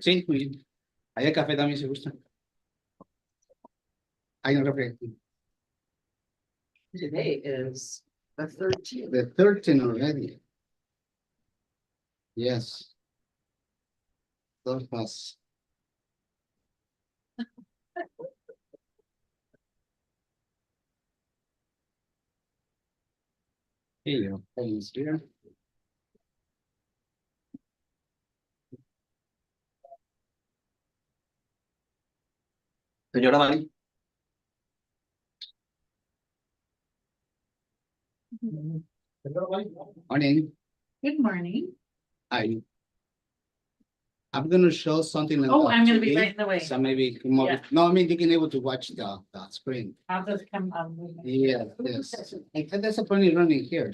Sí, muy bien. Hay de café también si gusta. Hay un refresco. Today is the 13th. The 13 already. Yes. So fast. Here you go. Almost here. Señora Mari. Morning. Good morning. Hi. I'm gonna show something. Oh, on I'm gonna TV, be right in the way. So maybe more. Yeah. No, I mean you can able to watch the screen. I'll just come. Yeah, yes. And there's a plenty running here.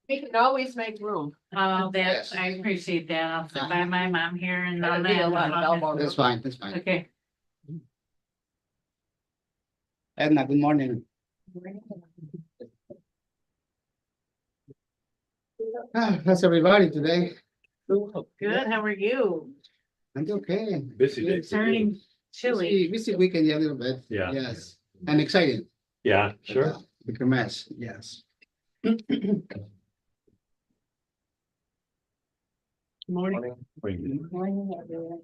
We can always make room. Oh, Yes. I appreciate that. I'll sit by my mom here and all That'd be a lot of that. elbow That's fine. That's fine. Okay. Edna, good morning. How's everybody today? Good. How are you? I'm okay. Busy day. It's turning chilly. Busy weekend, yeah, a little bit. Yeah. Yes, and exciting. Yeah, sure. The kermesse, yes. Morning. Morning, everyone.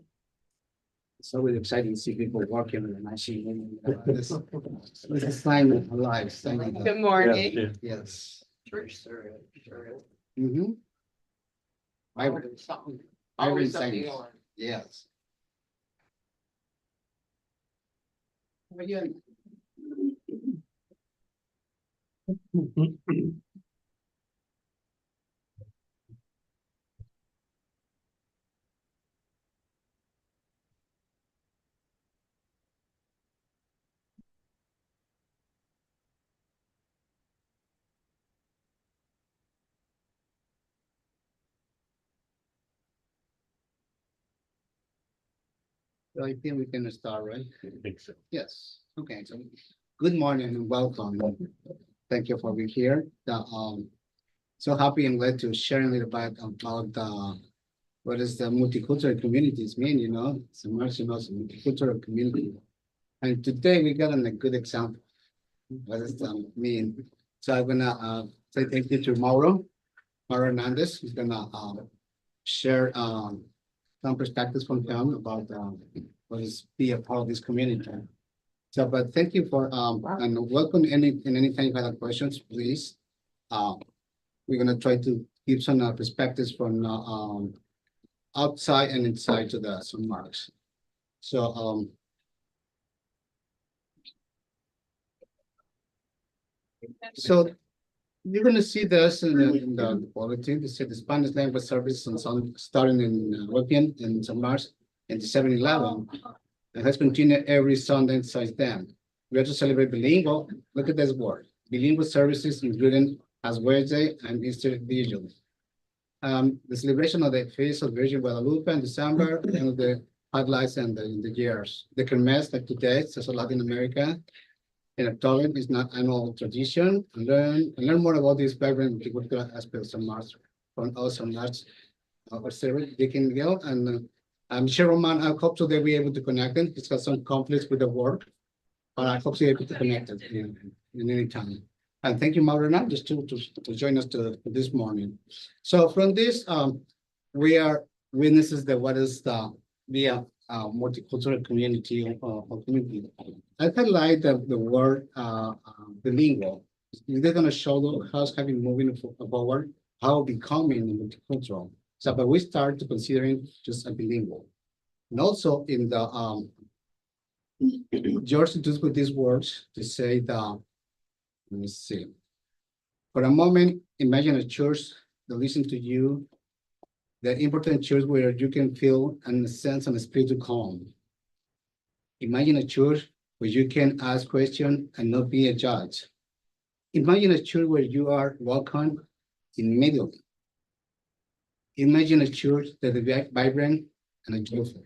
It's always exciting to see people working in the machine. This is a sign of life. Good morning. Yeah, Yes. Church service. Mm-hmm. Vibrant. Something. Vibrant Always something signs. on. Yes. How are you? So I think we can start, right? I think so. Yes, okay, so good morning and welcome. Thank you for being here. So happy and glad to share a little bit about what is the multicultural communities mean, it's a multicultural community. And today we got a good example. What does that mean? So I'm gonna say thank you to Mauro Hernandez, who's gonna share some perspectives from him about what is be a part of this community. So, but thank you for and welcome anytime you have questions, please. We're gonna try to give some perspectives from outside and inside to the some marks. So so you're gonna see this in the bulletin. They said the Spanish language service and some starting in European in San Mars in the 7-Eleven. It has continued every Sunday since then. We also celebrate bilingual. Look at this word. Bilingual services including as Wednesday and Easter vigil. The celebration of the feast of Virgin Guadalupe in December and the highlights and the years. The kermesse like today, it's also Latin America. In October is not annual tradition. Learn more about this vibrant cultural aspects of Mars from us on Mars. Dick and Miguel, and I'm sure Roman. I hope today we're able to connect it. It's got some conflicts with the work, but I hope you're able to connect it in any time. And thank you, Maurina, just to join us this morning. So from this, we are witnesses that what is the multicultural community or community. I highlight the word bilingual. They're going to show how it's having moving forward, how becoming multicultural. So, but we start to considering just a bilingual, and also in the George introduced with these words to say that. Let me see. For a moment, imagine a church that listens to you, the important church where you can feel and sense and spiritual calm. Imagine a church where you can ask questions and not be a judge. Imagine a church where you are welcome immediately. Imagine a church that is vibrant and joyful.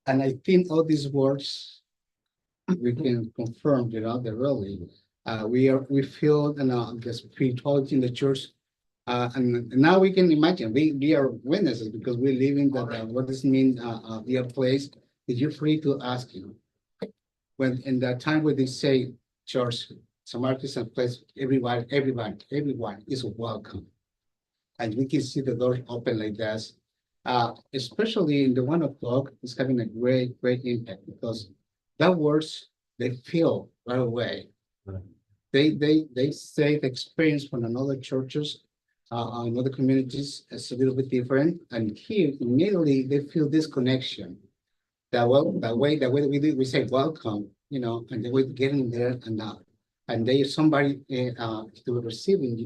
And I think all these words we can confirm, that really we feel the spirituality in the church And now we can imagine, we are witnesses because we're living that, what does it mean, be a place that you're free to ask, when in that time where they say, church, San Marcos is a place, everyone is welcome. And we can see the door open like this. Especially in the 1 o'clock, it's having a great impact because that words, they feel right away. They say the experience from another churches, in other communities is a little bit different. And here immediately they feel this connection. The way we do, we say welcome, and the way getting there and now. And they somebody to receiving,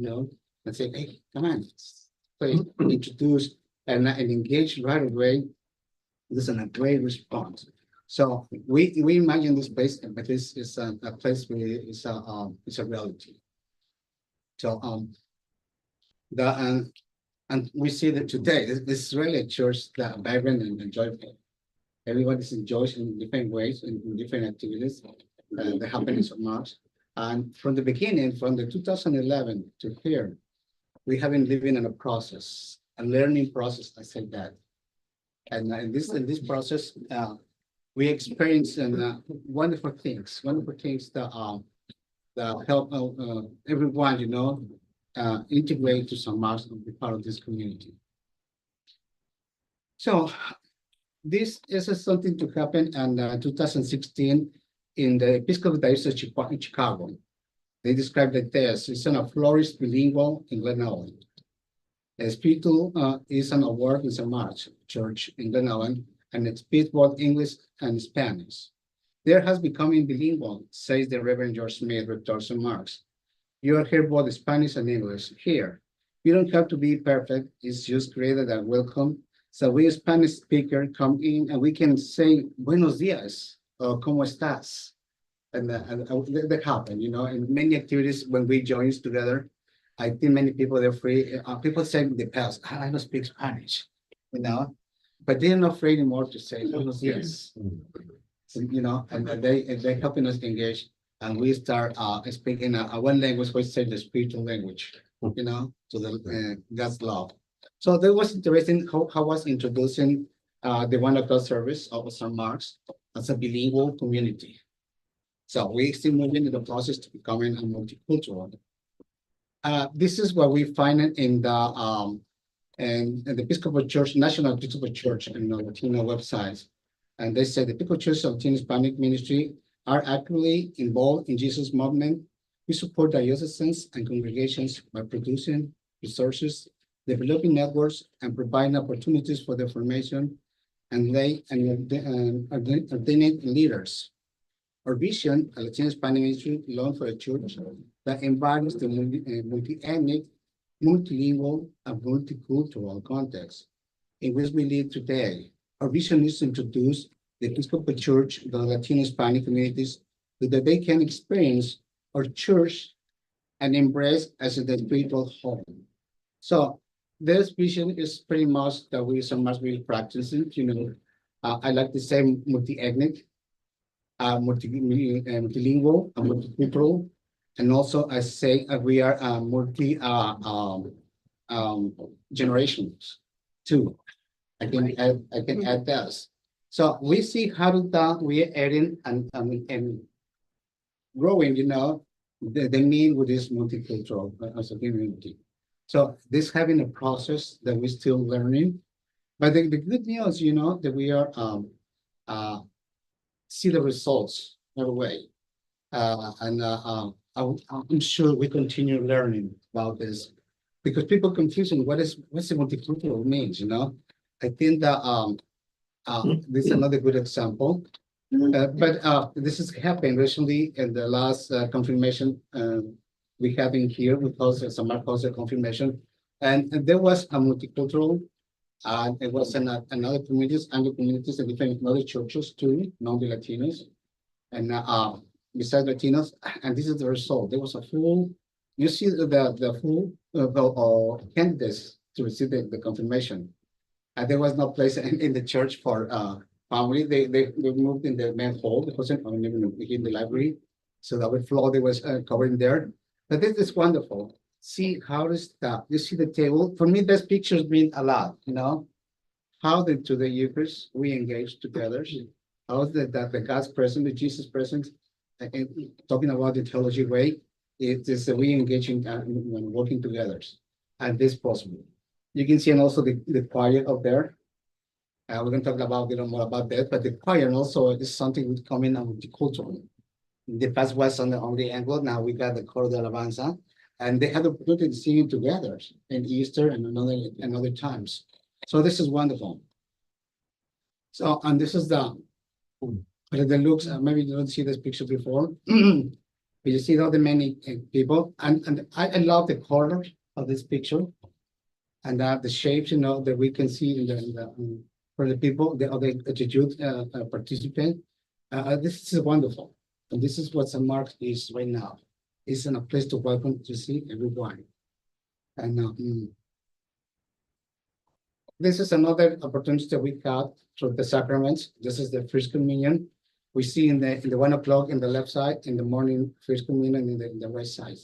and say, hey, come on, please introduce and engage right away. This is a great response. So we imagine this place, but this is a place where it's a reality. So and we see that today this is really a church that vibrant and joyful. Everyone is enjoys in different ways in different activities that happen in St. Mark's. And from the beginning, from the 2011 to here, we have been living in a process, a learning process. I said that, and in this process, we experience wonderful things that help everyone, integrate to San Marcos and be part of this community. So this is something to happen in 2016 in the Episcopal Diocese in Chicago. They described it as it's a flourishing bilingual in Glen Ellen. Espiritu is an award in St. Mark's Church in Glen Ellen, and it speaks both English and Spanish. There has becoming bilingual, says the Reverend George Smith, Rector of St. Mark's. You are here both Spanish and English here. You don't have to be perfect. It's just created a welcome. So we Spanish speaker come in and we can say buenos dias or cómo estás. And that happen, in many activities when we join together. I think many people they're free. People say in the past, I don't speak Spanish, but they're not afraid anymore to say buenos dias. And they helping us engage, and we start speaking one language, which is the spiritual language, to the God's love. So that was interesting how I was introducing the 1 o'clock service of St. Mark's as a bilingual community. So we still moving in the process to becoming a multicultural. This is what we find in the Episcopal Church, National Episcopal Church, and the Latino websites. And they say the Episcopal Church of Latino Hispanic Ministry are actively involved in Jesus movement. We support dioceses and congregations by producing resources, developing networks, and providing opportunities for the formation and lay and ordained leaders. Our vision, a Latino Hispanic Ministry, long for a church that embodies the multi-ethnic, multilingual, and multicultural context in which we live today. Our vision is to introduce the Episcopal Church, the Latino Hispanic communities, so that they can experience our church and embrace as the spiritual home. So this vision is pretty much that we so much will practice it. I like to say multi-ethnic, multilingual, and multicultural, and also I say we are multi generations too. I can add this. So we see how that we are adding and growing, the need with this multicultural as a community. So this having a process that we're still learning, but the good news, that we are see the results right away, and I'm sure we continue learning about this because people confusing what's the multicultural means, I think that this is another good example. But this has happened recently in the last confirmation we have in here. We posted some posted confirmation, and there was a multicultural. It was another communities, Anglo communities, and different other churches too, non-Latinos, and besides Latinos. And this is the result. There was a full. You see the full candidates to receive the confirmation. And there was no place in the church for family. They moved in the main hall. It wasn't even in the library. So that floor they was covering there. But this is wonderful. see how is that, you see the table, for me, those pictures mean a lot, you know? How to the Eucharist, we engage together, how is that the God's present, the Jesus present, and talking about the theology way, it is that we engaging when working together, and this possible. You can see, and also the choir up there. We're gonna talk about a little more about that, but the choir also is something with coming out with the culture. In the past was on the angle, now we got the coro de alabanza, and they had the opportunity to sing it together in Easter and another times. So this is wonderful. So, and this is the looks, maybe you don't see this picture before. But you see all the many people, and I love the color of this picture. And the shapes, you know, that we can see in the for the people, the other attitude participant. This is wonderful. And this is what San Mark is right now. It's in a place to welcome to see everyone. And this is another opportunity that we got through the sacraments. This is the first communion. We see in the 1 o'clock in the left side, in the morning, first communion in the right side.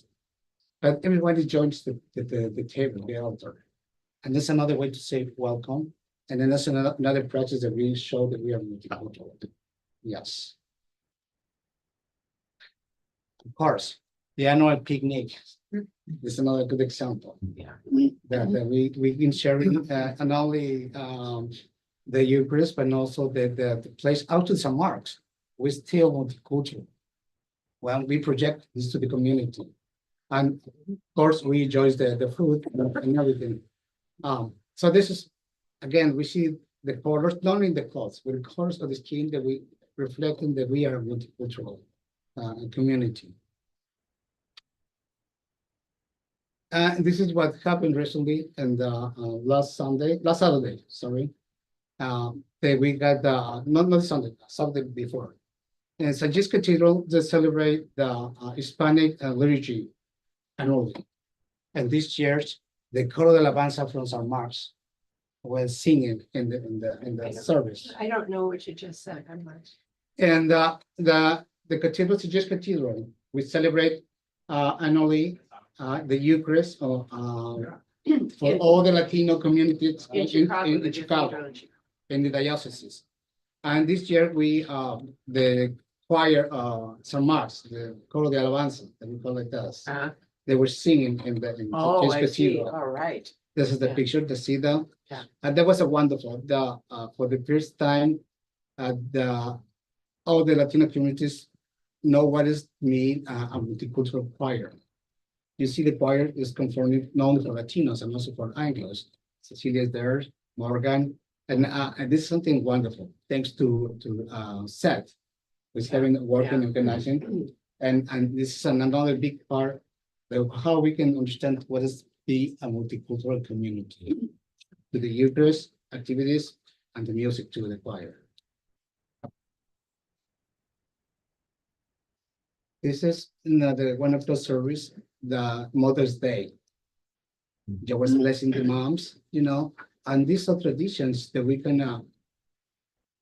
But everybody joins the table, the altar. And that's another way to say welcome. And then that's another practice that we show that we are multicultural. Yes. Of course, the annual picnic is another good example. Yeah. That we've been sharing not only the Eucharist, but also the place out to San Mark's. We're still multicultural. Well, we project this to the community. And of course, we enjoy the food and everything. So this is, again, we see the colors, not only in the clothes, but the colors of the skin that we reflecting that we are a multicultural community. This is what happened recently and last Saturday, sorry. That we got not Sunday, Saturday before. In St. James Cathedral, they celebrate the Hispanic liturgy annually. And this year, the Coro de Alabanza from San Mark's was singing in the service. I don't know what you just said. I'm not. And the Cathedral, St. James Cathedral, we celebrate annually the Eucharist for all the Latino communities in Chicago, in the diocese. And this year we the choir San Mark's, the Coro de Alabanza, that we call it this. They were singing in Oh, I see. Cathedral. All right. This is the Yeah. picture, the see them. Yeah. And that was a wonderful, for the first time, all the Latino communities know what is mean a multicultural choir. You see the choir is conforming not only for Latinos and also for Anglos. Cecilia is there, Morgan, and this is something wonderful, thanks to Seth, who's having working organizing. And this is another big part of how we can understand what is be a multicultural community, to the Eucharist activities and the music to the choir. This is another one of those services, the Mother's Day. There was blessing the moms, you know, and these are traditions that we can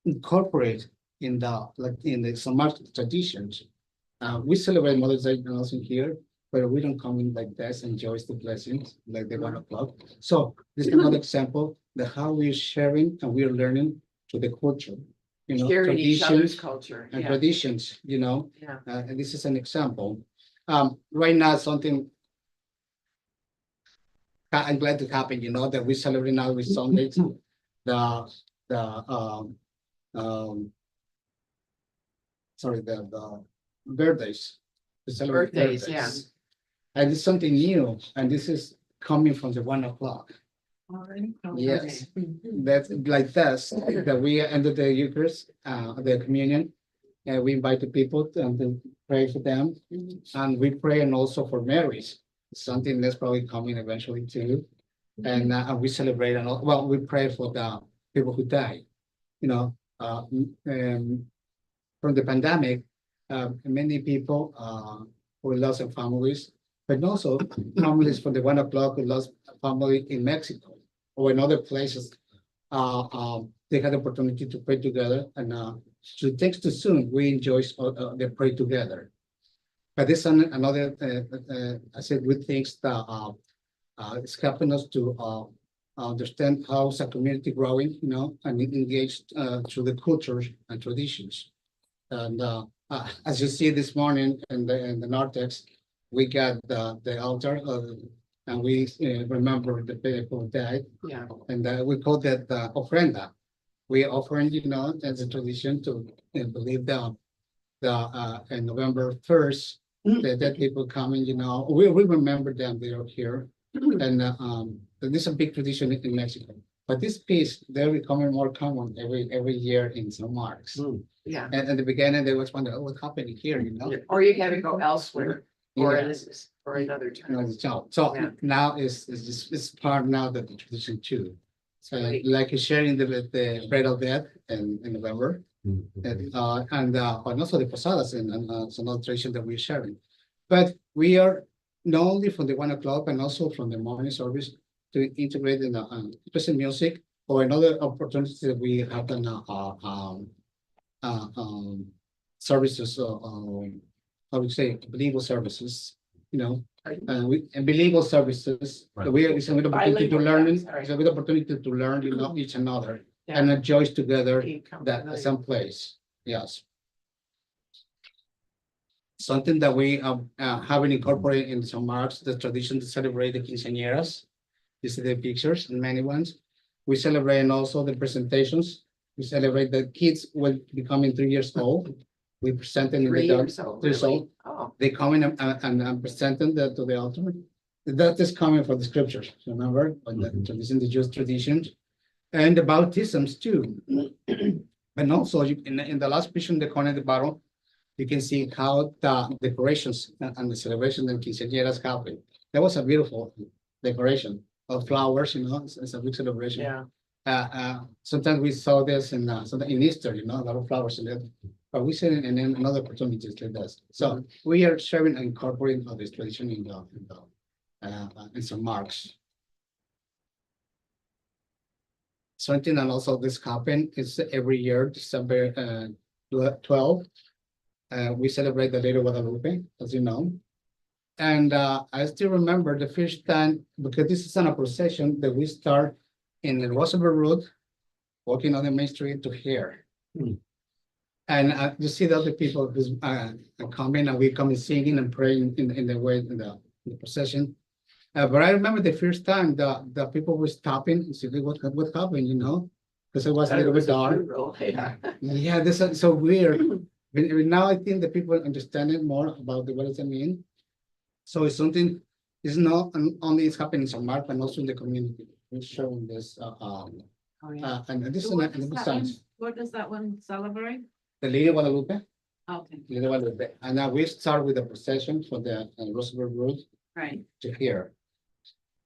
incorporate in the San Mark's traditions. We celebrate Mother's Day also here, but we don't come in like this, enjoy the blessings like the 1 o'clock. So this is another example that how we're sharing and we're learning to the culture, you know, Sharing each other's traditions culture. and Yeah. traditions, you know. Yeah. And this is an example. Right now, something I'm glad to happen, you know, that we celebrate now with Sundays, the birthdays. We celebrate Birthdays, yeah. And it's something new, and this is coming from the 1 o'clock. Yes. That's like this, that we ended the Eucharist, the communion, and we invite the people to pray for them. And we pray and also for Mary's, something that's probably coming eventually too. And we celebrate and well, we pray for the people who died, you know, from the pandemic, many people who lost their families, but also families from the 1 o'clock who lost a family in Mexico or in other places. They had the opportunity to pray together, and so thanks to Zoom, we enjoy the pray together. But this another, I said, good things that it's helping us to understand how's a community growing, and engaged through the cultures and traditions. And as you see this morning in the narthex, we got the altar, and we remember the people who died, Yeah. and we call that ofrenda. We offering, as a tradition to believe in November 1st, the dead people coming, we remember them, they are here. And this is a big tradition in Mexico. But this piece, they're becoming more common every year in San Marcos. Yeah. And at the beginning, they was wondering, what's happening here, Or you have to go elsewhere, or Yeah. this is, or another time. So Yeah. now it's part now that the tradition too. So Great. like sharing the bread of death in November. And also the posadas and some other tradition that we're sharing. But we are not only from the 1 o'clock and also from the morning service to integrate in the Christian music or another opportunities that we have in services, how would you say, bilingual services, and bilingual services. Right. It's a good opportunity to Bilingual, learn, yeah, sorry. it's a good opportunity to learn, each another Yeah. and enjoy together You come that familiar. someplace, yes. Something that we haven't incorporated in San Marcos, the tradition to celebrate the quinceañeras. You see the pictures and many ones. We celebrate also the presentations. We celebrate the kids will becoming 3 years old. We present them in 3 the years old. 3 years really? old. Oh, They come in and present them to the altar. That is coming from the scriptures, remember, on the tradition, the Jewish traditions, and the baptisms too. And also in the last picture in the corner of the bottom, you can see how the decorations and the celebration and quinceañeras happen. That was a beautiful decoration of flowers, it's a big celebration. yeah. Sometimes we saw this in Easter, a lot of flowers in it. But we see it in another opportunities like this. So we are sharing and incorporating all this tradition in San Marcos. Something that also this happen is every year, December 12. We celebrate the Little Guadalupe, as you know. And I still remember the first time, because this is on a procession that we start in the Roosevelt Road, walking on the main street to here. And you see the other people who's coming, and we come and singing and praying in the way in the procession. But I remember the first time the people were stopping and said, what happened, because it was a little bit dark. Yeah. Yeah, this is so weird. Now I think the people understand it more about what does it mean. So it's something, it's not only it's happening in San Marcos, but also in the community. We're showing this, Oh, yeah. and this is So a what does good that sign. one, what does that one celebrate? The Lady of Guadalupe, Okay, Lady of Guadalupe. And now we start with the procession for the Roosevelt Road right. to here.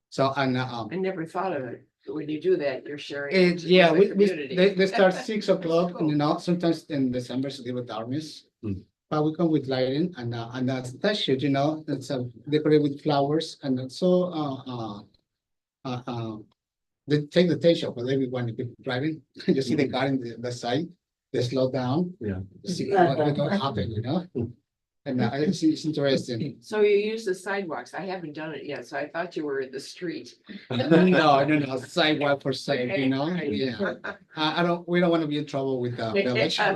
So, and I never thought of it. But when you do that, you're sharing. with yeah, the community. they start 6 o'clock, Cool. and sometimes in December it's a little darkness. But we come with lighting and that should, it's decorated with flowers and also they take the attention for everyone if you're driving. You see the car in the side, they slow down. Yeah. You see what happened, and it's interesting. So you use the sidewalks. I haven't done it yet, so I thought you were in the street. No, sidewalk for safe, Okay. yeah. We don't want to be in trouble with the election,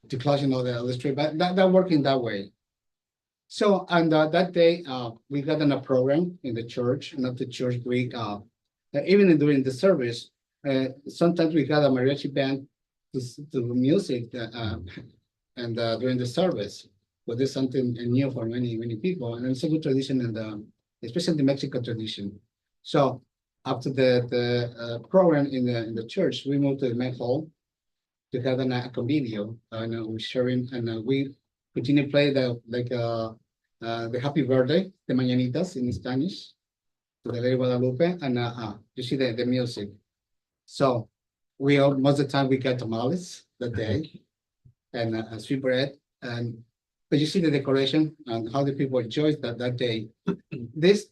to close, the street, but that working that way. So, and that day, we got on a program in the church, and at the church, we, even during the service, sometimes we got a mariachi band to music, and during the service. But there's something new for many people, and it's a good tradition, and especially the Mexican tradition. So after the program in the church, we moved to the main hall to have a convivio, and we're sharing, and we continue play the happy birthday, the mañanitas in Spanish, to the Lady Guadalupe, and you see the music. So we all, most of the time we get tamales that day, and sweet bread, but you see the decoration and how the people enjoy that day. These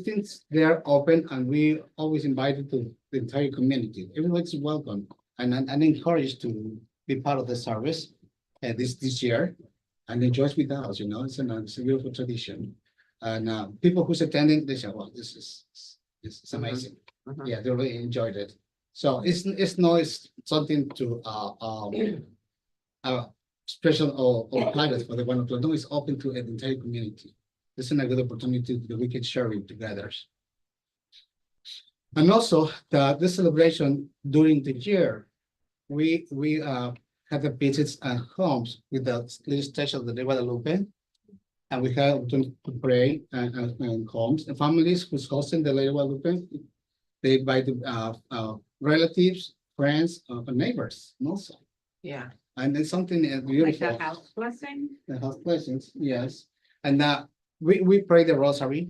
things, they are open, and we always invited to the entire community. Everyone's welcome and encouraged to be part of the service this year. and enjoys with us, it's a beautiful tradition. And people who's attending, they say, well, this is amazing. Mhm. Yeah, they really enjoyed it. So it's something to special or private for the one of no, it's open to the entire community. This is a good opportunity that we can share it together. And also the celebration during the year, we had the visits at homes with the little station of the Guadalupe. And we have to pray and homes and families who's hosting the Lady Guadalupe. They invite the relatives, friends, neighbors also. Yeah, And it's something Like beautiful. a house blessing? The house blessings, yes. And we pray the rosary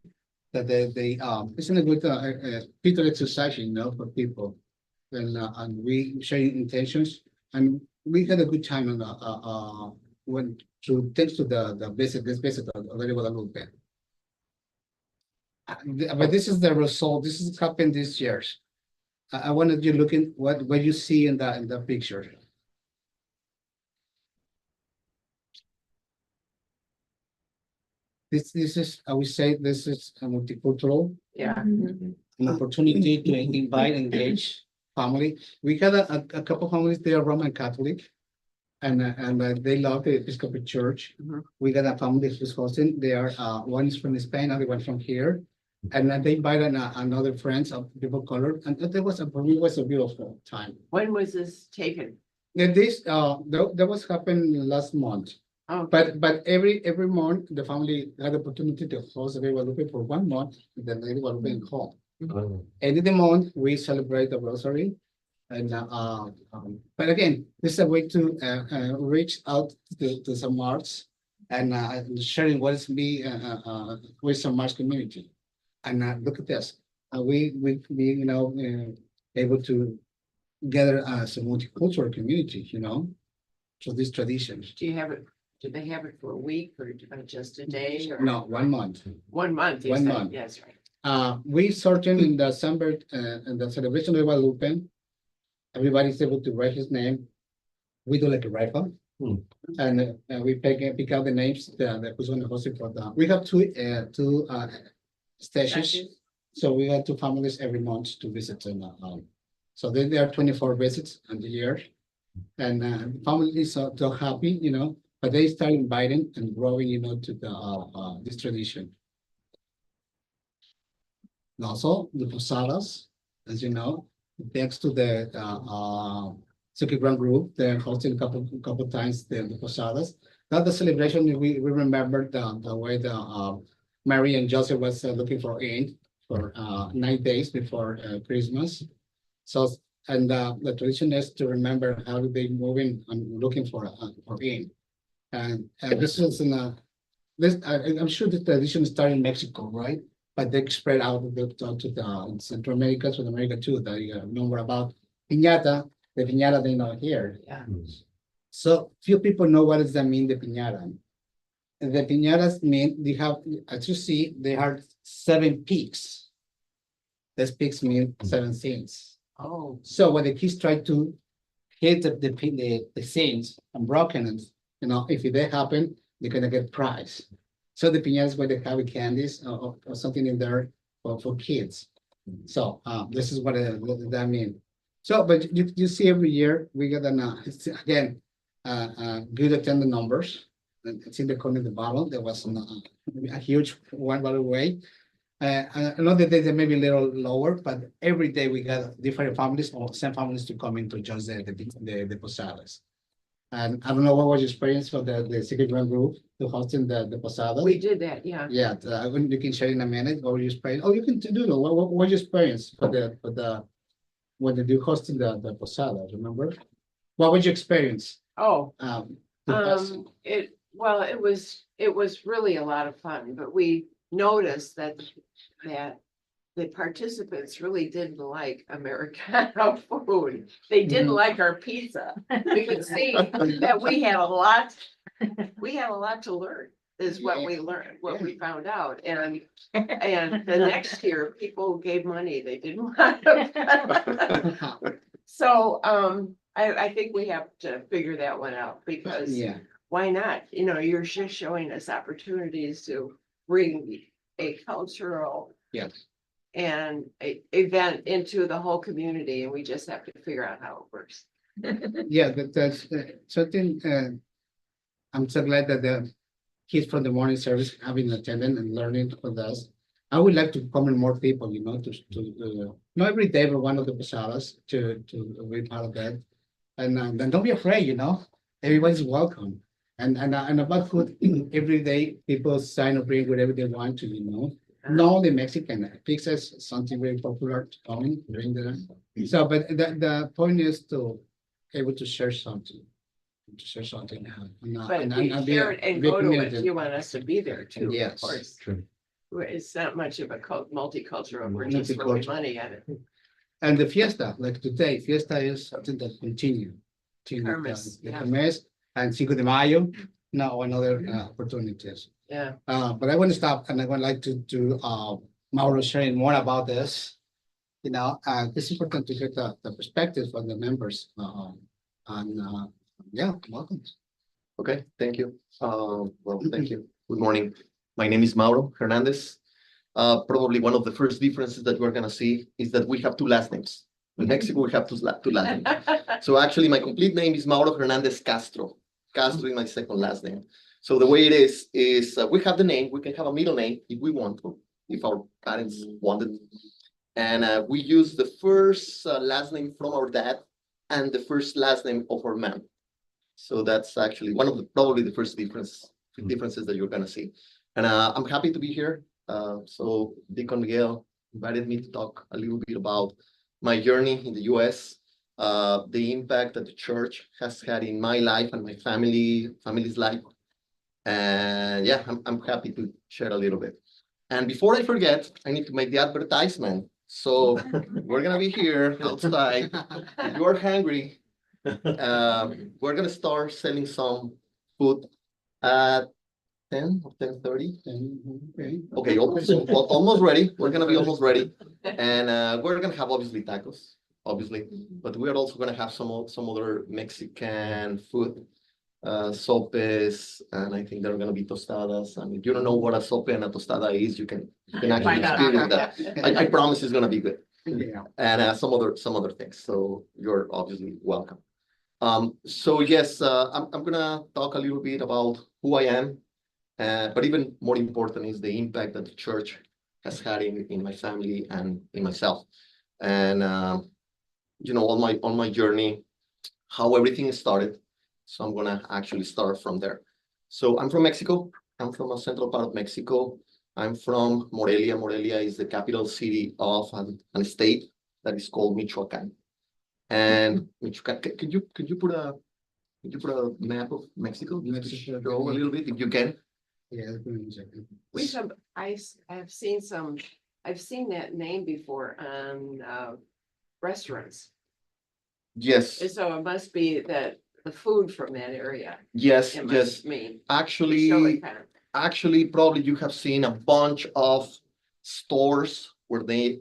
that it's a good spiritual exercise, for people. And we share intentions and we had a good time on when through thanks to this visit of Lady Guadalupe. But this is the result. This is happened this year. I wanted you looking what you see in the picture. This is, I would say, this is a multicultural, yeah. an opportunity to invite, engage family. We had a couple families, they are Roman Catholic. And they love the Episcopal Church. Mhm. We got a family who's hosting. They are one is from Spain, other one from here. And they invited another friends of people color. And that was for me was a beautiful time. When was this taken? And this that was happened last month. Oh, But every month the family had the opportunity to host a Guadalupe for 1 month, then they were being home. And in the month we celebrate the rosary. And but again, this is a way to reach out to some March and sharing what is me with some March community. And look at this, we able to gather as a multicultural community, through these traditions. do you have it, do they have it for a week or just a day or? No, 1 month. 1 month, you 1 said, month. yes, right. We certain in December in the celebration of Guadalupe, everybody's able to write his name. We do like a rifle. And we pick out the names that who's going to host it for the. We have two stations. Statues? So we have two families every month to visit. And so there are 24 visits in the year. And the families are so happy, but they start inviting and growing, to the this tradition. And also the posadas, as you know, thanks to the Circuit Ground Group, they're hosting a couple times the posadas. Not the celebration, we remember the way the Mary and Joseph was looking for aid for 9 days before Christmas. So and the tradition is to remember how they moving and looking for aid. And this is in this I'm sure the tradition started in Mexico, right? But they spread out to the Central America, South America too. That you know more about piñata. The piñata they know here. Yeah. So few people know what does that mean, the piñata. And the piñatas mean they have, as you see, they have 7 peaks. These peaks mean 7 saints. Oh, So when the kids try to hit the saints and broken them, if they happen, they're gonna get prize. So the piñatas where they have candies or something in there for kids. So this is what that mean. So, but you see every year we get it's, again good attendance numbers. And it's in the corner of the bottom. There was a huge one, by the way. Another day they may be a little lower, but every day we got different families or same families to come in to join the posadas. And I don't know what was your experience for the Secret Grand Group to hosting the posada. we did that, yeah. Yeah, you can share in a minute or your experience. Oh, you can do that. What your experience for the when they do hosting the posada? Remember? What was your experience? Oh, To host? well, it was really a lot of fun, but we noticed that the participants really didn't like Americana food. They didn't Mhm. like our pizza. We could see that we had a lot to learn, is what we learned, what we found out. And the next year, people gave money, they didn't want to. So, I think we have to figure that one out because Yeah. why not? You know, you're just showing us opportunities to bring a cultural Yes. and a event into the whole community, and we just have to figure out how it works. Yeah, that's certain, I'm so glad that the kids from the morning service have been attending and learning with us. I would like to come in more people, not every day, but one of the posadas to be part of that. And don't be afraid, everybody's welcome. And about food, every day people sign up, bring whatever they want to. Not only Mexican, pizza is something very popular to come during so, but the point is to able to share something. To share something. But if we share it and go to it, you want us to be there too, of Yes. course. True. It's not much of a multicultural, we're just throwing Multicultural. money at it. And the fiesta, like today, fiesta is something that continue. Kermes, The yeah. Kermes and Cinco de Mayo, now another opportunities. Yeah, But I want to stop and I would like to Mauro sharing more about this. It's important to get the perspective of the members. And yeah, welcome. Okay, thank you. Well, thank you. Good morning. My name is Mauro Hernandez. Probably one of the first differences that we're gonna see is that we have two last names. In Mexico, we have two last names. So actually, my complete name is Mauro Hernandez Castro. Castro is my second last name. So the way it is we have the name, we can have a middle name if we want to, if our parents wanted. And we use the first last name from our dad and the first last name of our mom. So that's actually one of the probably the first differences that you're gonna see. And I'm happy to be here. So Deacon Miguel invited me to talk a little bit about my journey in the US, the impact that the church has had in my life and my family's life. And yeah, I'm happy to share a little bit. And before I forget, I need to make the advertisement. So we're gonna be here outside. If you are hungry, we're gonna start selling some food at 10 or 10:30. Okay. Okay, almost ready. We're gonna be almost ready. And we're gonna have obviously tacos, obviously, but we are also gonna have some other Mexican food, sopes, and I think there are gonna be tostadas. And if you don't know what a sope and a tostada is, you can actually Find out. experience that. I promise it's gonna be good. Yeah. And some other things. So you're obviously welcome. So yes, I'm gonna talk a little bit about who I am, but even more important is the impact that the church has had in my family and in myself, and on my journey, how everything started. So I'm gonna actually start from there. So I'm from Mexico. I'm from a central part of Mexico. I'm from Morelia. Morelia is the capital city of an state that is called Michoacan. And Michoacan, could you put a map of Mexico? Just to Mexico. show a little bit if you can. Yeah. give me a second. I've seen that name before on restaurants. Yes, And so it must be that the food from that area, yes, it yes. must mean. Actually, probably you have seen a bunch of stores where they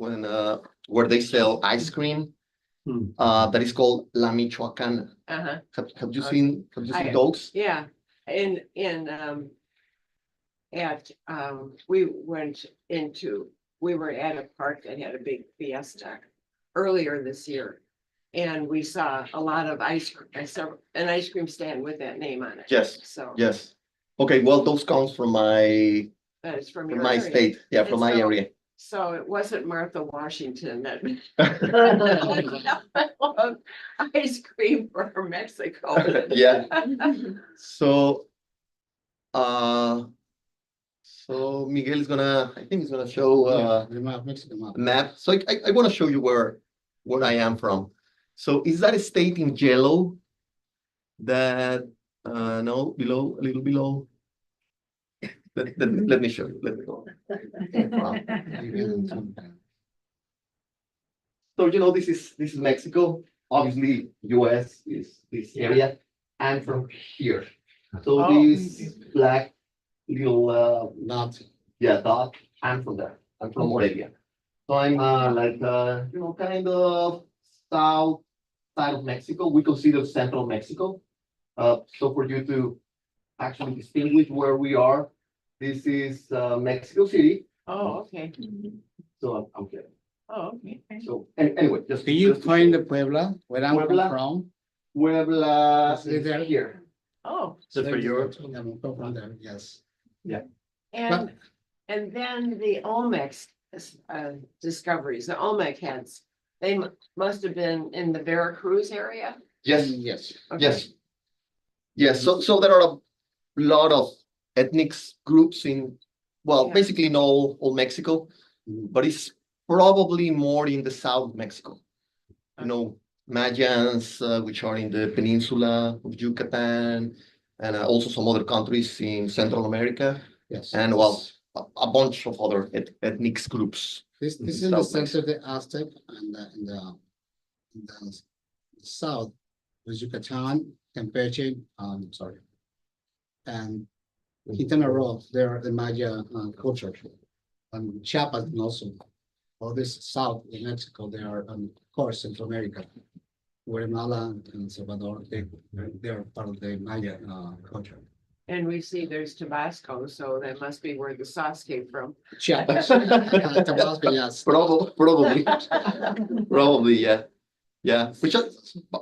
sell ice cream. That is called La Michoacana. Uh-huh, Have you Okay. seen those? yeah, we were at a park that had a big fiesta earlier this year. And we saw a lot of an ice cream stand with that name on it. Yes, So yes. Okay, well, those comes from my that is from from your my area. state. Yeah, from And my so- area. So it wasn't Martha Washington that ice cream for Mexico. Yeah. So Miguel is I think he's gonna show Yeah, the map, Mexico map. a map. So I want to show you where I am from. So is that a state in yellow? That no, below, a little below. Let me show you. Let me go. So this is Mexico. Obviously, US is this area. I'm from here. So Oh. this black little Not. dot. I'm from there. I'm from Morelia. So I'm kind of south side of Mexico. We consider central Mexico. So for you to actually distinguish where we are. This is Mexico City, Oh, okay. so I'm here. Oh, okay. So anyway, just. Can you just to find show. the Puebla, where I'm Puebla? from? Puebla Is it is there? here. Oh, Just for your. I'm from there, yes. and, and then the Olmec discoveries, the Olmec heads, they must have been in the Veracruz area? Yes, Yes. Okay. yes. Yes, so there are a lot of ethnic groups in, well, Yeah. basically in all Mexico, but it's probably more in the south of Mexico. You know, Mayans, which are in the peninsula of Yucatan, and also some other countries in Central America, Yes. and well, a bunch of other ethnic groups. This is in the center, the Aztec, and in the south, was Yucatan, Campeche, sorry. And Quintana Roo, there are the Maya culture. And Chiapas and also, all this south in Mexico, they are, of course, Central America. Guatemala and Salvador, they are part of the Maya culture. And we see there's Tabasco, so that must be where the sauce came from. Chiapas, Tabasco, yes. Probably, yeah. Yeah, which,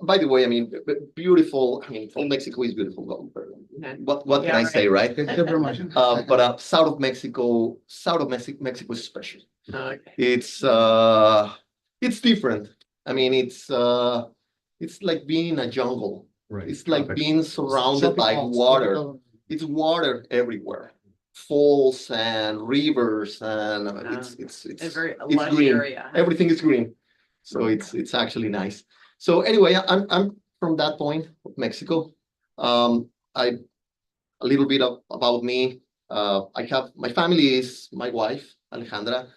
by the way, I mean, beautiful, I mean, all Mexico is beautiful. What can Yeah, I say, right? Good promotion. But south of Mexico is special. Okay. It's different. I mean, it's like being in a jungle. Right. It's like being surrounded by Tropical, water. tropical. It's water everywhere, falls and rivers, and It's a it's very lush green. area. Everything is green, so it's actually nice. So anyway, I'm from that point of Mexico. I a little bit about me. I have my family is my wife Alejandra.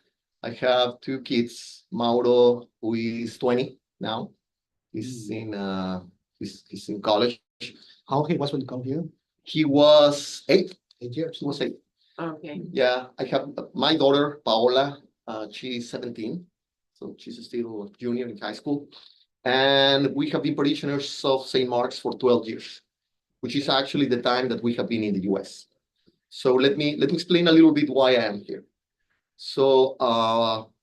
I have two kids, Mauro, who is 20 now. He's in he's in college. How he was when you come here? He was 8. 8 years. He was 8. Okay. Yeah, I have my daughter Paola. She's 17, so she's still a junior in high school. And we have been parishioners of St. Mark's for 12 years, which is actually the time that we have been in the US. So let me explain a little bit why I am here. So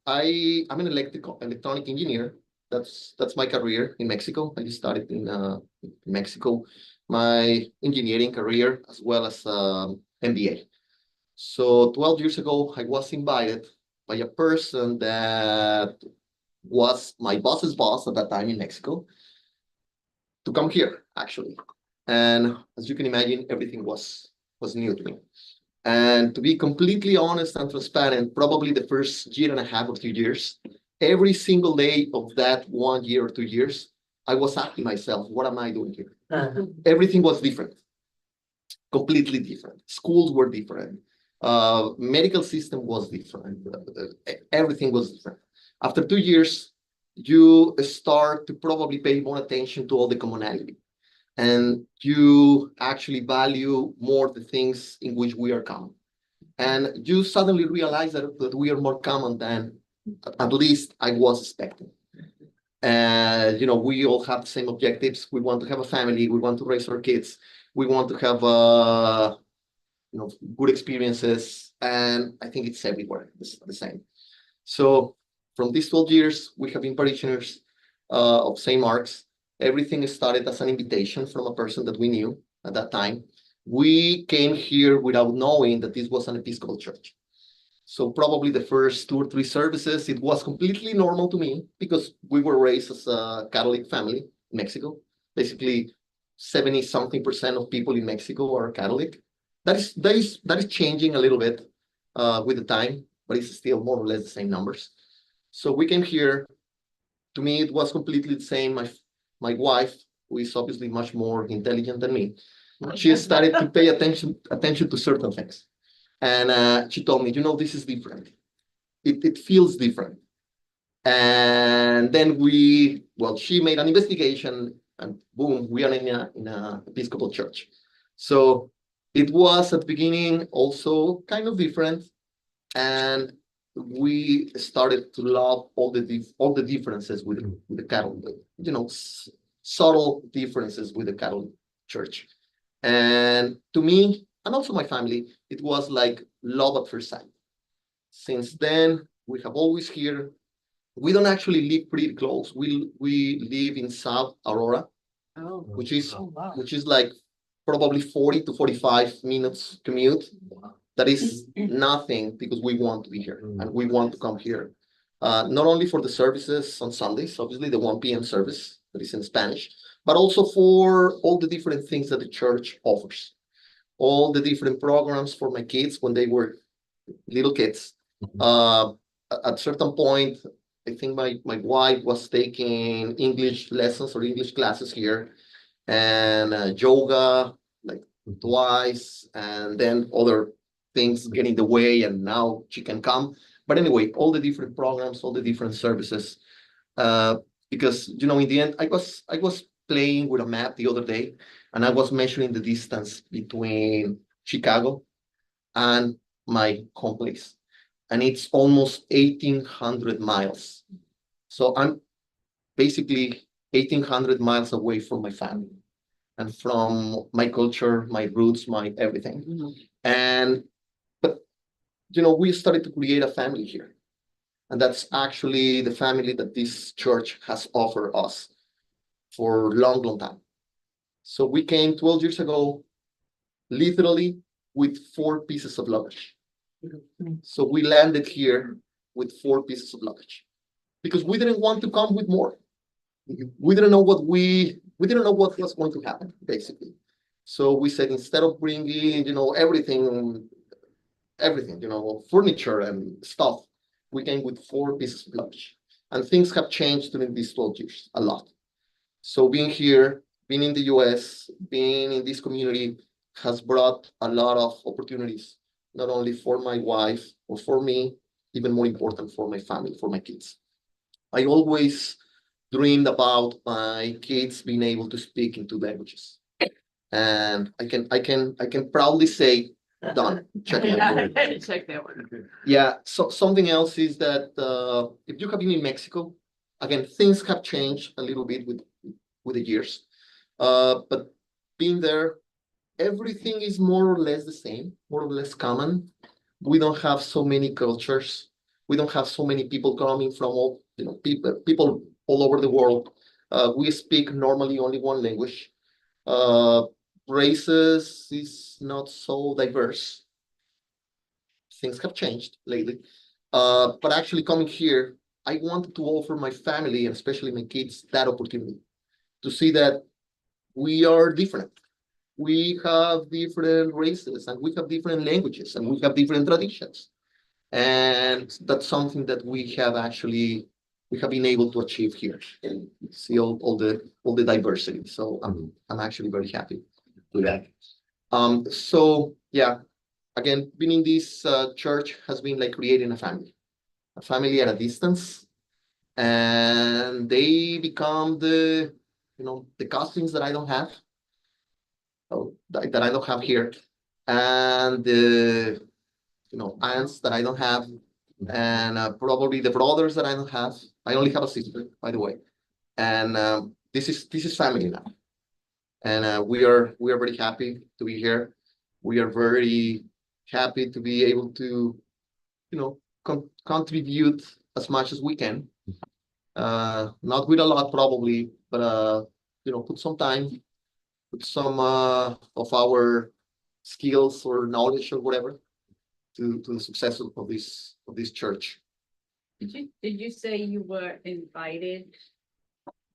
I'm an electronic engineer. That's my career in Mexico. I started in Mexico, my engineering career as well as MBA. So 12 years ago, I was invited by a person that was my boss's boss at that time in Mexico to come here, actually. And as you can imagine, everything was new to me. And to be completely honest and transparent, probably the first year and a half or 2 years, every single day of that 1 year or 2 years, I was asking myself, what am I doing here? Everything was different, completely different. Schools were different. Medical system was different. Everything was different. After 2 years, you start to probably pay more attention to all the commonality. And you actually value more the things in which we are common. And you suddenly realize that we are more common than at least I was expecting. And we all have the same objectives. We want to have a family. We want to raise our kids. We want to have good experiences. And I think it's everywhere the same. So from these 12 years, we have been parishioners of St. Mark's. Everything started as an invitation from a person that we knew at that time. We came here without knowing that this was an Episcopal church. So probably the first 2 or 3 services, it was completely normal to me because we were raised as a Catholic family in Mexico. Basically, 70-something% of people in Mexico are Catholic. That is changing a little bit with the time, but it's still more or less the same numbers. So we came here. To me, it was completely the same. My wife, who is obviously much more intelligent than me, she started to pay attention to certain things. And she told me, this is different. It feels different. And then she made an investigation and boom, we are in a Episcopal church. So it was at the beginning also kind of different. And we started to love all the differences with the Catholic, subtle differences with the Catholic Church. And to me, and also my family, it was like love at first sight. Since then, we have always here. We don't actually live pretty close. We live in South Aurora, Oh, which is wow. which is like probably 40 to 45 minutes commute. That is nothing because we want to be here and we want to come here. Not only for the services on Sundays, obviously the 1 p.m. service that is in Spanish, but also for all the different things that the church offers. All the different programs for my kids when they were little kids. At certain point, I think my wife was taking English lessons or English classes here, and yoga like twice, and then other things get in the way, and now she can come. But anyway, all the different programs, all the different services, because in the end, I was playing with a map the other day, and I was measuring the distance between Chicago and my home place, and it's almost 1,800 miles. So I'm basically 1,800 miles away from my family and from my culture, my roots, my everything. And but we started to create a family here. And that's actually the family that this church has offered us for a long, long time. So we came 12 years ago, literally with 4 pieces of luggage. So we landed here with 4 pieces of luggage because we didn't want to come with more. We didn't know we didn't know what was going to happen, basically. So we said, instead of bringing, everything, furniture and stuff, we came with 4 pieces of luggage. And things have changed during these 12 years a lot. So being here, being in the US, being in this community has brought a lot of opportunities, not only for my wife or for me, even more important for my family, for my kids. I always dreamed about my kids being able to speak in 2 languages. And I can proudly say, done. Check it out. Check that one. Yeah, so something else is that if you have been in Mexico, again, things have changed a little bit with the years. But being there, everything is more or less the same, more or less common. We don't have so many cultures. We don't have so many people coming from all, people all over the world. We speak normally only one language. Uh, Races is not so diverse. Things have changed lately. But actually coming here, I wanted to offer my family and especially my kids that opportunity to see that we are different. We have different races and we have different languages and we have different traditions. And that's something that we have been able to achieve here and see all the diversity. So I'm actually very happy with that. So yeah, again, being in this church has been like creating a family at a distance, and they become the cousins that I don't have, that I don't have here, and the aunts that I don't have, and probably the brothers that I don't have. I only have a sister, by the way, and this is family now, and we are very happy to be here. We are very happy to be able to contribute as much as we can. Not with a lot probably, but put some time, put some of our skills or knowledge or whatever to the success of this church. Did you say you were invited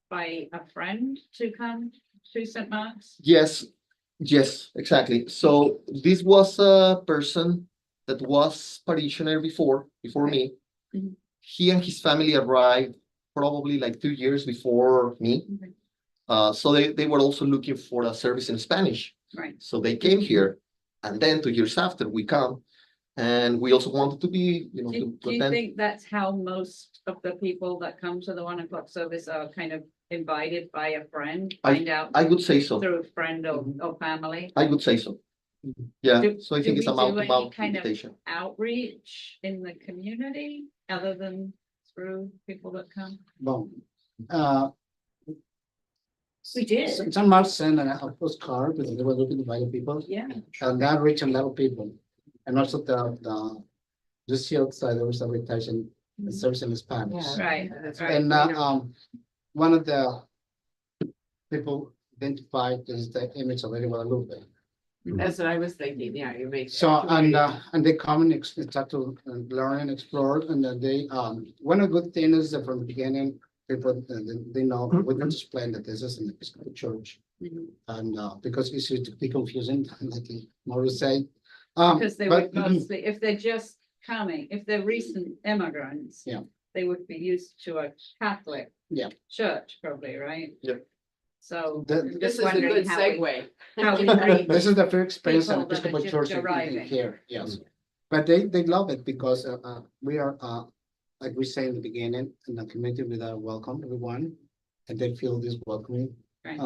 by a friend to come to St. Mark's? Yes, exactly. So this was a person that was parishioner before me. Mhm. He and his family arrived probably like 2 years before me. Okay. So they were also looking for a service in Spanish. Right. So they came here, and then 2 years after we come, and we also wanted to be, Do you think that's how most of the people that come to the 1 o'clock service are kind of invited by a friend, find out I would say so. through a friend or family? I would say so. Yeah, Do- so I do think it's we a do any mouth-to-mouth kind of invitation. Outreach in the community other than through people that come? Bon. We did. Some March sent a postcard because they were looking to buy the people. Yeah. And that reached a lot of people. And also just see outside, there was advertising, the service in Spanish. Yeah. Right, That's right. And we know. one of the people identified is the image of Lady Guadalupe. That's what I was thinking, yeah, you make. So, and they come and start to learn and explore, and then they, one of the good things is that from the beginning, people, they know, we don't explain that this is an Episcopal church. Mhm. And, because it's used to be confusing, like Maurice said. Because they would But- mostly, if they're just coming, if they're recent immigrants. Yeah. They would be used to a Catholic. Yeah. Church probably, right? Yep. So. The- I'm This just is a wondering good how we- segue. How we reach This is the first experience of People that are Episcopal just church in arriving. here, yes. But they love it because we are, like we say in the beginning, in the community with a welcome everyone. And they feel this welcoming. Right.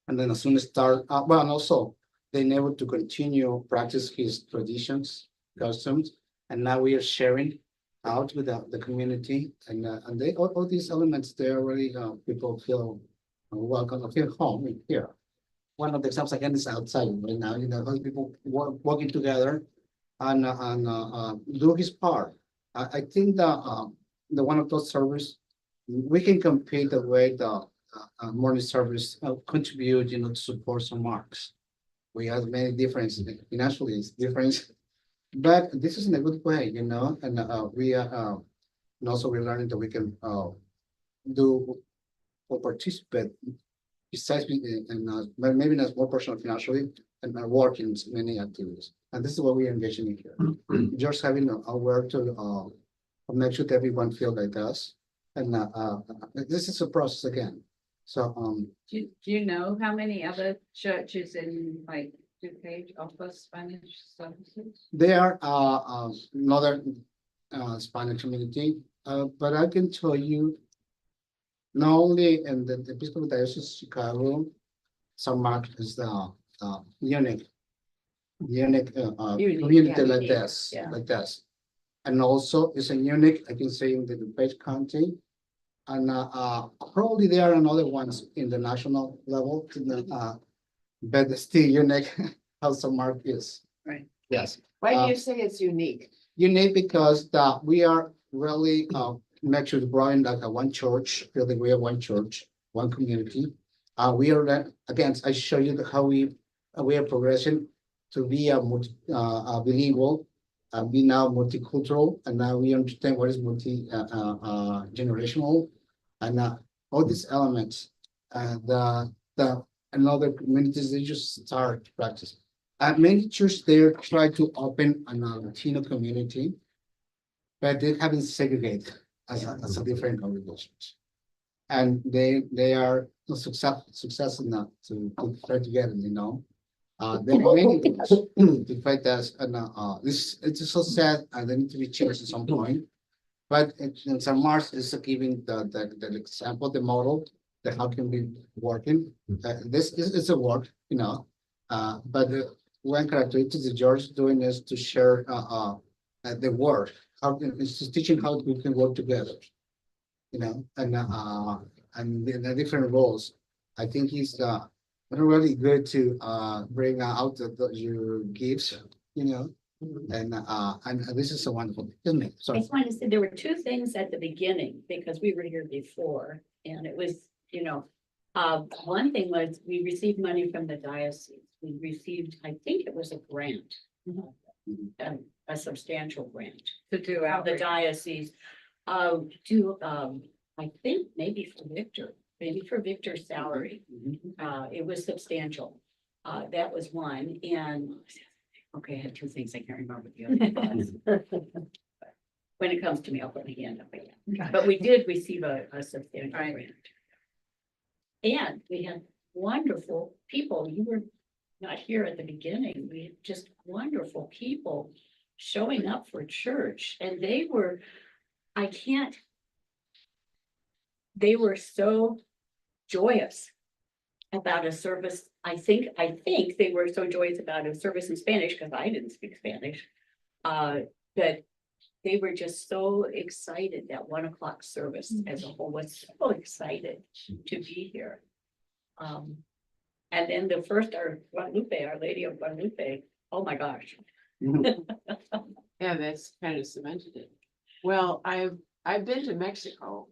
And then as soon as start, well, and also they never to continue practice his traditions, customs. And now we are sharing out with the community and they, all these elements, they already, people feel welcome, feel home in here. One of the examples again is outside right now, how people working together and do his part. I think the one of those service, we can compete the way the morning service contribute, to support some marks. We have many difference, financially it's different, but this is in a good way, and we are, and also we're learning that we can do or participate besides but maybe not more personal financially and work in many activities. And this is what we are engaging in here. Just having a work to make sure that everyone feel like us. And this is a process again. So Do you know how many other churches in like DuPage offer Spanish services? they are another Spanish community, but I can tell you not only in the Episcopal Diocese of Chicago, San Mark is the unique Unique, community yeah, like unique, this, yeah. like this. And also it's a unique, I can say in the DuPage County. And probably there are another ones in the national level, but it's still unique how San Mark is. Right. Yes. Why do you say it's unique? Unique because we are really make sure to growing like a one church, feel that we are one church, one community. We are again, I show you how we are progressing to be a bilingual, be now multicultural, and now we understand what is generational, and all these elements, the another communities they just start practice. Many churches there try to open a Latino community, but they haven't segregated as a different congregations. And they are success enough to try together, there are many things to fight us, and this it's so sad, and they need to be changed at some point. But in San Mars is giving the example, the model, that how can be working. This is a work, but one characteristic that George is doing is to share the work. It's just teaching how we can work together, and the different roles. I think he's really good to bring out your gifts, and this is so wonderful, isn't it? I Sorry. just wanted to say there were two things at the beginning, because we were here before, and it was, one thing was we received money from the diocese. We received, I think it was a grant, a substantial grant. To do The outreach? diocese, I think maybe for Victor's salary. It was substantial. That was one, and, okay, I had two things, I can't remember the other was. When it comes to me, I'll put my hand up again, but we did receive a substantial Right. grant. And we had wonderful people, you were not here at the beginning, we had just wonderful people showing up for church, and they were so joyous about a service. I think they were so joyous about a service in Spanish, because I didn't speak Spanish. But they were just so excited that 1 o'clock service as a whole was so excited to be here. And then the first, Guadalupe, Our Lady of Guadalupe, oh my gosh. Yeah, that's kind of cemented it. Well, I've been to Mexico.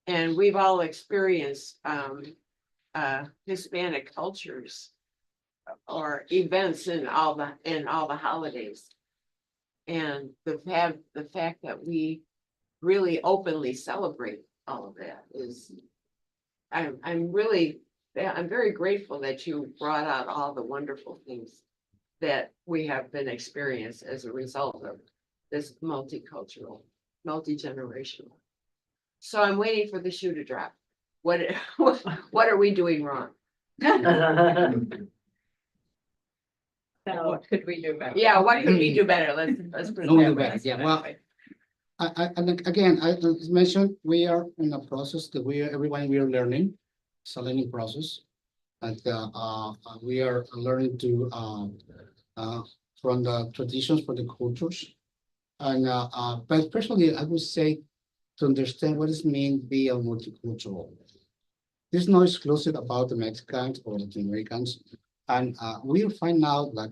And we've all experienced Hispanic cultures. Or events in all the holidays. And the fact that we really openly celebrate all of that is. I'm very grateful that you brought out all the wonderful things. That we have been experienced as a result of this multicultural, multi-generational. So I'm waiting for the shoe to drop. What are we doing wrong? So what could we do better? Yeah, what could we do better? Let's put it No, that do way. better. Yeah, well, and again, as mentioned, we are in a process that everyone we are learning. It's a learning process. And we are learning to from the traditions, from the cultures. And but especially I would say to understand what does it mean be a multicultural. This is not exclusive about the Mexicans or Latin Americans. And we'll find out like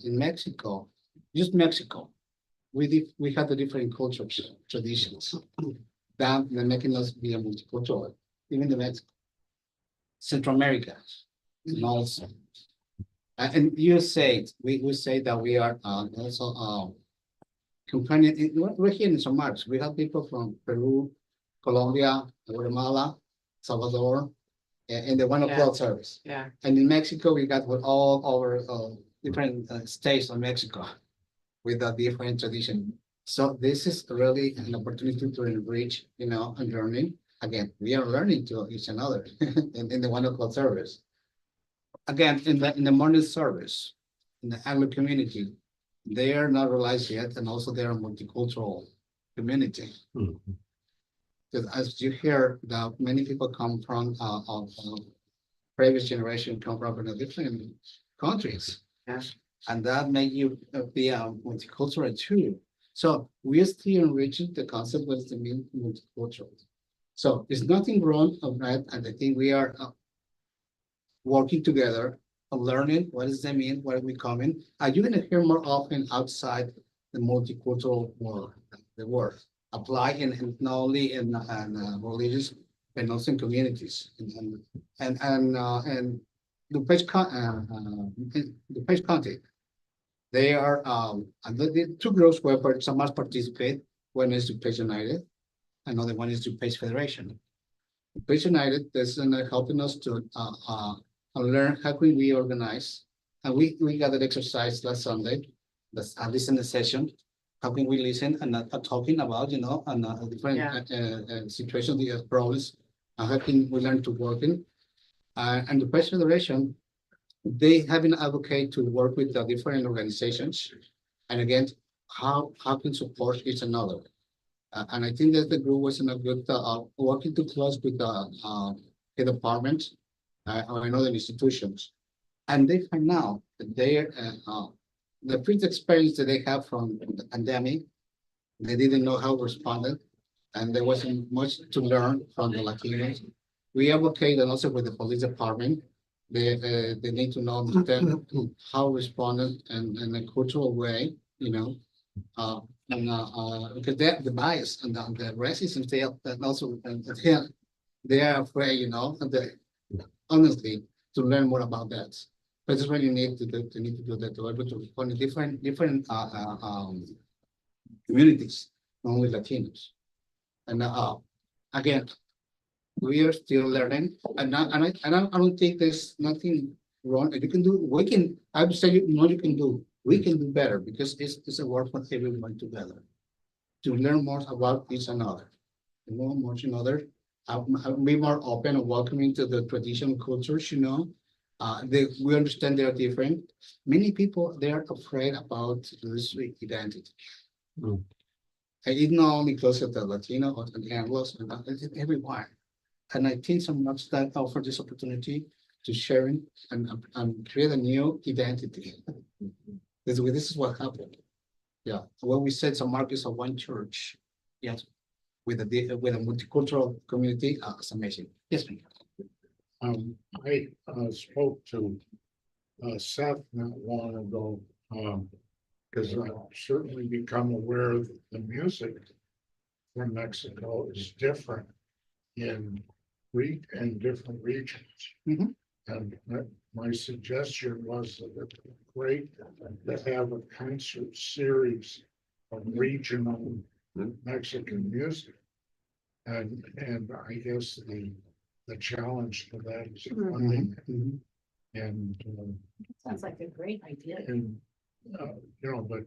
in Mexico, just Mexico, we have the different cultures, traditions that making us be a multicultural, even the Mexico, Central America, and also. And you say, we say that we are also companion, we're here in San Marcos, we have people from Peru, Colombia, Guatemala, Salvador, and the 1 o'clock service. Yeah, And in Mexico, we got with all our different states of Mexico with a different tradition. So this is really an opportunity to enrich, and learning. Again, we are learning to each another in the 1 o'clock service. Again, in the morning service, in the Anglo community, they are not realized yet, and also they are a multicultural community. Because as you hear, that many people come from previous generation come from the different countries. Yeah. And that make you be a multicultural too. So we are still enriching the concept what the mean multicultural. So there's nothing wrong of that, and I think we are working together, learning what does that mean, what are we coming. You're gonna hear more often outside the multicultural world, the word apply in not only in religious, but also in communities and the page content. They are the two groups where some must participate. One is to Page United, another one is to Page Federation. Page United is helping us to learn how can we organize. And we got that exercise last Sunday. That's a listening session. How can we listen and talking about and different situations, the problems, and how can we learn to work in. And the Page Federation, they have an advocate to work with the different organizations, and again, how can support each another. And I think that the group was in a good working too close with the department or another institutions, and they find out that they the previous experience that they have from the pandemic, they didn't know how to respond, and there wasn't much to learn from the Latinos. We advocate and also with the police department. They need to know understand how responded and in a cultural way, because the bias and the racism they and also they are afraid, honestly, to learn more about that. But it's really need to do that to able to find different communities, not only Latinos. And again, we are still learning, and I don't think there's nothing wrong. You can do. We can. I would say you can do. We can do better because it's a work for everyone together to learn more about each another, to know more each other, be more open and welcoming to the traditional cultures. We understand they are different. Many people they are afraid about this identity. And it's not only close to the Latino or the Anglos, it's everyone. And I think some of that offer this opportunity to sharing and create a new identity. This is what happened. Yeah, when we said San Marcos of one church, yes, with a multicultural community, it's amazing. Yes, ma'am. I spoke to Seth not long ago, because I've certainly become aware that the music from Mexico is different in different regions. Mhm. And my suggestion was that it would be great to have a concert series of regional Mexican music. And I guess the challenge for that is funding. Mhm. And, Sounds like a great idea. and, but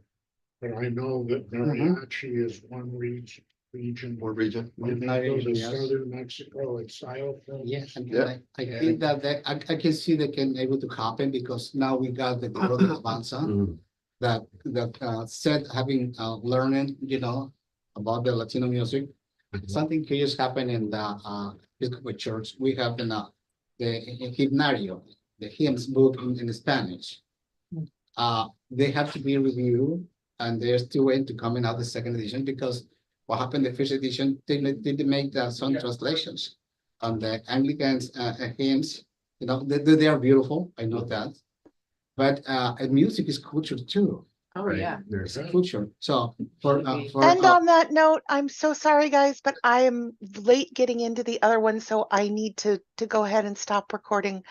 I know that mariachi is one region. More region. If you Not go region, to yes. southern Mexico, it's xylophone. Yes, and Yeah. I think that I can see that can able to happen because now we got the Coro de Alabanza that said having learning, about the Latino music. Something curious happened in the Episcopal Church. We have the hymnario, the hymns book in Spanish. They have to be reviewed and they're still waiting to coming out the second edition because what happened the first edition, they didn't make some translations on the Anglicans hymns. They are beautiful, I know that. But and music is culture too. Oh, yeah. It's a culture. So for And on that note, I'm so sorry, guys, but I am late getting into the other one, so I need to go ahead and stop recording.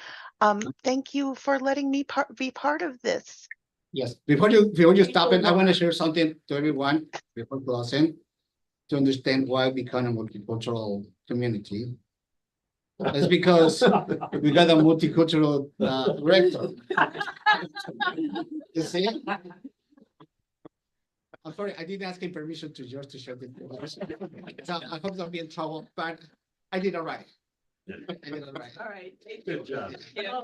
Thank you for letting me be part of this. yes, before you stop it, I want to share something to everyone before closing to understand why we become a multicultural community. It's because we got a multicultural rector. You see? I'm sorry, I didn't ask him permission to yours to share the information. So I hope I'll be in trouble, but I did all right. I did all right. All right. Thank Good you. job. Yeah.